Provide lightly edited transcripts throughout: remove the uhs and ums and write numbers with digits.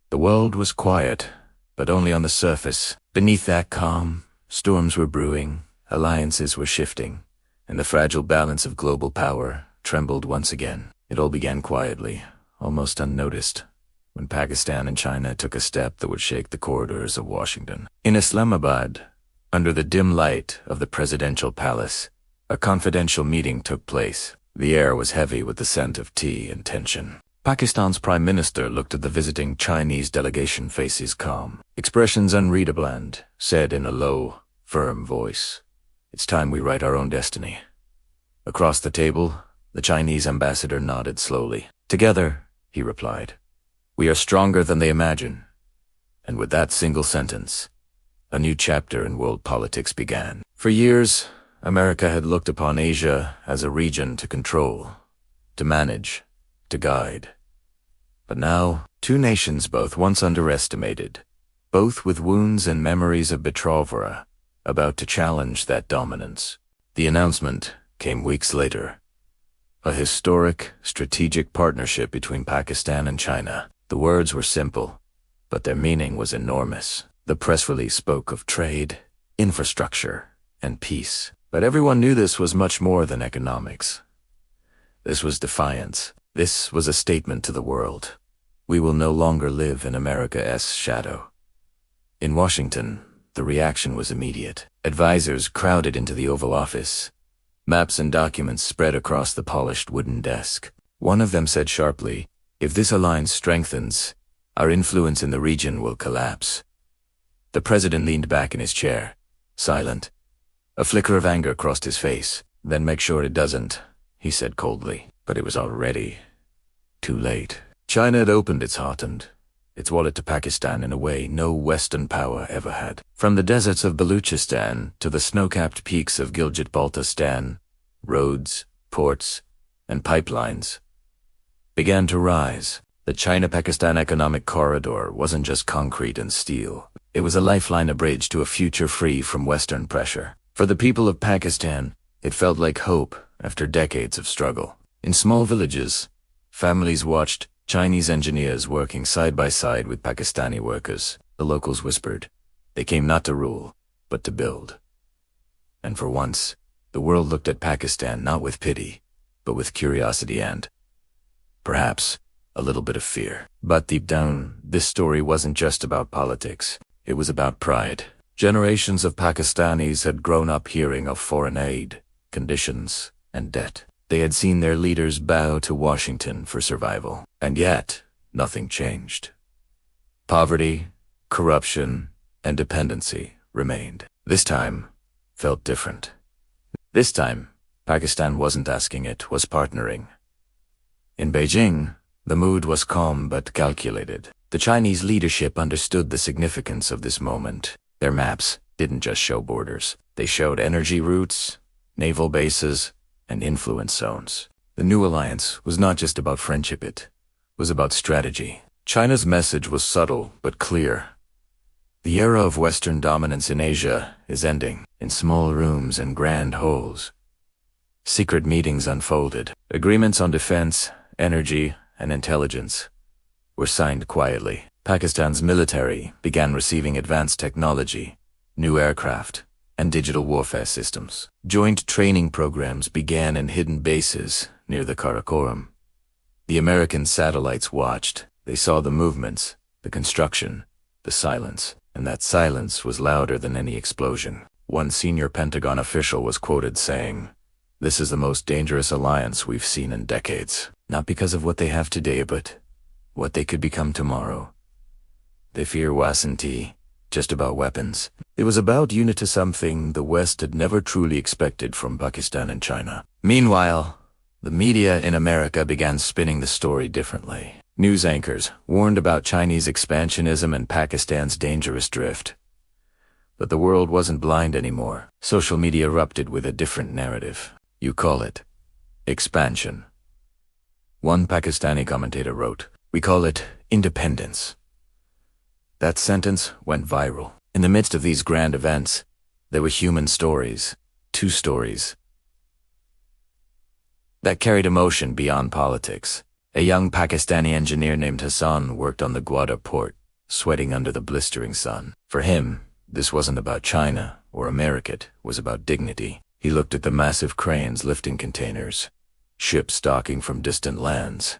The world was quiet, but only on the surface. Beneath that calm, storms were brewing, alliances were shifting, and the fragile balance of global power trembled once again. It all began quietly, almost unnoticed, when Pakistan and China took a step that would shake the corridors of Washington. In Islamabad, under the dim light of the presidential palace, a confidential meeting took place. The air was heavy with the scent of tea and tension. Pakistan's prime minister looked at the visiting Chinese delegation, faces calm, expressions unreadable, and said in a low, firm voice, "It's time we write our own destiny." Across the table, the Chinese ambassador nodded slowly. "Together," he replied, "we are stronger than they imagine." And with that single sentence, a new chapter in world politics began. For years, America had looked upon Asia as a region to control, to manage, to guide. But now, two nations both once underestimated, both with wounds and memories of betrothal, about to challenge that dominance. The announcement came weeks later. A historic, strategic partnership between Pakistan and China. The words were simple, but their meaning was enormous. The press release spoke of trade, infrastructure, and peace. But everyone knew this was much more than economics. This was defiance. This was a statement to the world. We will no longer live in America's shadow. In Washington, the reaction was immediate. Advisors crowded into the Oval Office. Maps and documents spread across the polished wooden desk. One of them said sharply, "If this alliance strengthens, our influence in the region will collapse." The president leaned back in his chair, silent. A flicker of anger crossed his face. "Then make sure it doesn't," he said coldly. But it was already too late. China had opened its heart and its wallet to Pakistan in a way no Western power ever had. From the deserts of Baluchistan to the snow-capped peaks of Gilgit-Baltistan, roads, ports, and pipelines began to rise. The China-Pakistan economic corridor wasn't just concrete and steel. It was a lifeline, a bridge to a future free from Western pressure. For the people of Pakistan, it felt like hope after decades of struggle. In small villages, families watched Chinese engineers working side by side with Pakistani workers. The locals whispered, they came not to rule, but to build. And for once, the world looked at Pakistan not with pity, but with curiosity and, perhaps, a little bit of fear. But deep down, this story wasn't just about politics. It was about pride. Generations of Pakistanis had grown up hearing of foreign aid, conditions, and debt. They had seen their leaders bow to Washington for survival. And yet, nothing changed. Poverty, corruption, and dependency remained. This time felt different. This time, Pakistan wasn't asking, it was partnering. In Beijing, the mood was calm but calculated. The Chinese leadership understood the significance of this moment. Their maps didn't just show borders. They showed energy routes, naval bases, and influence zones. The new alliance was not just about friendship, it was about strategy. China's message was subtle but clear. The era of Western dominance in Asia is ending. In small rooms and grand halls, secret meetings unfolded. Agreements on defense, energy, and intelligence were signed quietly. Pakistan's military began receiving advanced technology, new aircraft, and digital warfare systems. Joint training programs began in hidden bases near the Karakoram. The American satellites watched. They saw the movements, the construction, the silence, and that silence was louder than any explosion. One senior Pentagon official was quoted saying, "This is the most dangerous alliance we've seen in decades. Not because of what they have today, but what they could become tomorrow. The fear wasn't just about weapons. It was about unity, something the West had never truly expected from Pakistan and China." Meanwhile, the media in America began spinning the story differently. News anchors warned about Chinese expansionism and Pakistan's dangerous drift. But the world wasn't blind anymore. Social media erupted with a different narrative. "You call it expansion." One Pakistani commentator wrote, "We call it independence." That sentence went viral. In the midst of these grand events, there were human stories, two stories, that carried emotion beyond politics. A young Pakistani engineer named Hassan worked on the Gwadar port, sweating under the blistering sun. For him, this wasn't about China or America, it was about dignity. He looked at the massive cranes lifting containers, ships docking from distant lands,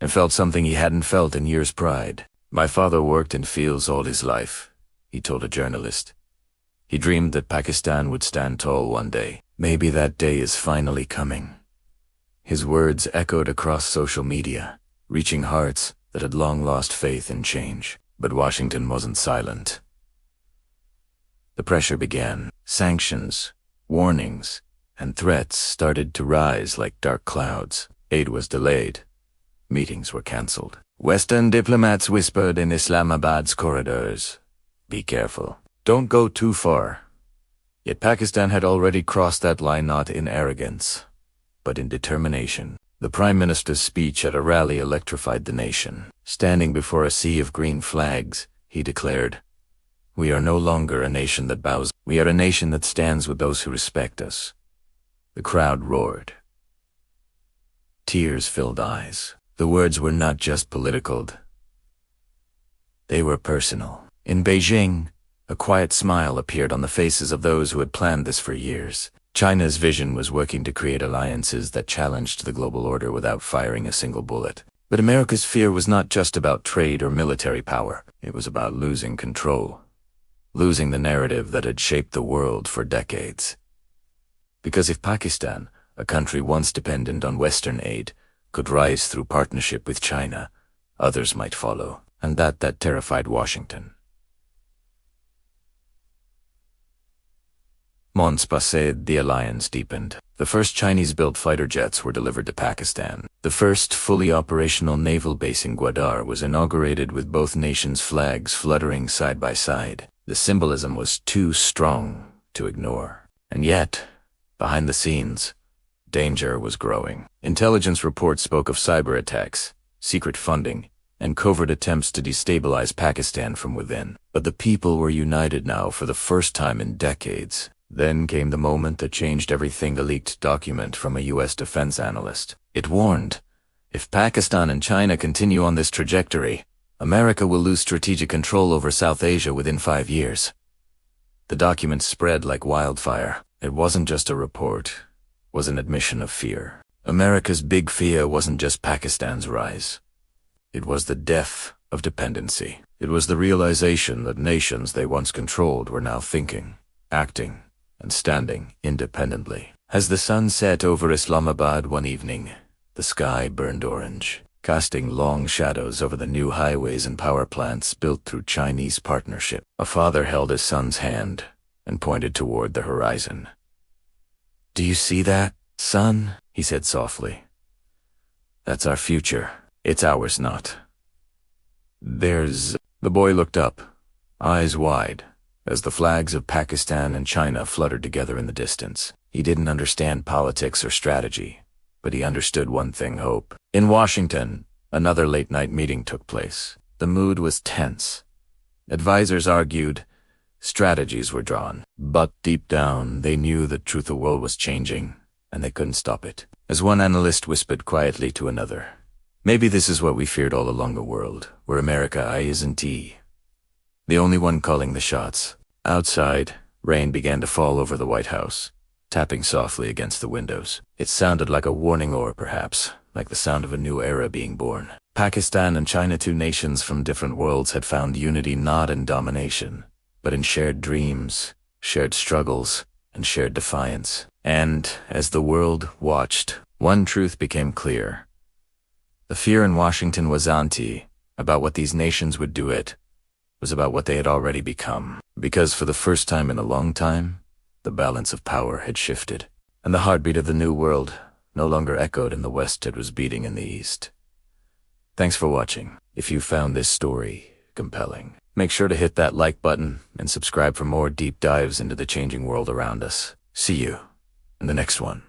and felt something he hadn't felt in years' pride. "My father worked in fields all his life," he told a journalist. "He dreamed that Pakistan would stand tall one day. Maybe that day is finally coming." His words echoed across social media, reaching hearts that had long lost faith in change. But Washington wasn't silent. The pressure began. Sanctions, warnings, and threats started to rise like dark clouds. Aid was delayed. Meetings were cancelled. Western diplomats whispered in Islamabad's corridors, "Be careful. Don't go too far." Yet Pakistan had already crossed that line, not in arrogance, but in determination. The Prime Minister's speech at a rally electrified the nation. Standing before a sea of green flags, he declared, "We are no longer a nation that bows. We are a nation that stands with those who respect us." The crowd roared. Tears filled eyes. The words were not just political. They were personal. In Beijing, a quiet smile appeared on the faces of those who had planned this for years. China's vision was working to create alliances that challenged the global order without firing a single bullet. But America's fear was not just about trade or military power. It was about losing control, losing the narrative that had shaped the world for decades. Because if Pakistan, a country once dependent on Western aid, could rise through partnership with China, others might follow, and that terrified Washington. Months passed, the alliance deepened. The first Chinese-built fighter jets were delivered to Pakistan. The first fully operational naval base in Gwadar was inaugurated with both nations' flags fluttering side by side. The symbolism was too strong to ignore. And yet, behind the scenes, danger was growing. Intelligence reports spoke of cyber attacks, secret funding, and covert attempts to destabilize Pakistan from within. But the people were united now for the first time in decades. Then came the moment that changed everything. A leaked document from a U.S. defense analyst. It warned, if Pakistan and China continue on this trajectory, America will lose strategic control over South Asia within 5 years. The document spread like wildfire. It wasn't just a report, it was an admission of fear. America's big fear wasn't just Pakistan's rise. It was the death of dependency. It was the realization that nations they once controlled were now thinking, acting, and standing independently. As the sun set over Islamabad one evening, the sky burned orange, casting long shadows over the new highways and power plants built through Chinese partnership. A father held his son's hand and pointed toward the horizon. "Do you see that, son?" he said softly. "That's our future. It's ours not." The boy looked up, eyes wide, as the flags of Pakistan and China fluttered together in the distance. He didn't understand politics or strategy, but he understood one thing: hope. In Washington, another late-night meeting took place. The mood was tense. Advisors argued, strategies were drawn. But deep down, they knew the truth: the world was changing, and they couldn't stop it. As one analyst whispered quietly to another, "Maybe this is what we feared all along: a world where America isn't the only one calling the shots." Outside, rain began to fall over the White House, tapping softly against the windows. It sounded like a warning, or perhaps like the sound of a new era being born. Pakistan and China, two nations from different worlds, had found unity not in domination, but in shared dreams, shared struggles, and shared defiance. And as the world watched, one truth became clear. The fear in Washington was about what these nations would do. It was about what they had already become. Because for the first time in a long time, the balance of power had shifted, and the heartbeat of the new world no longer echoed in the West, it was beating in the East. Thanks for watching. If you found this story compelling, make sure to hit that like button and subscribe for more deep dives into the changing world around us. See you in the next one.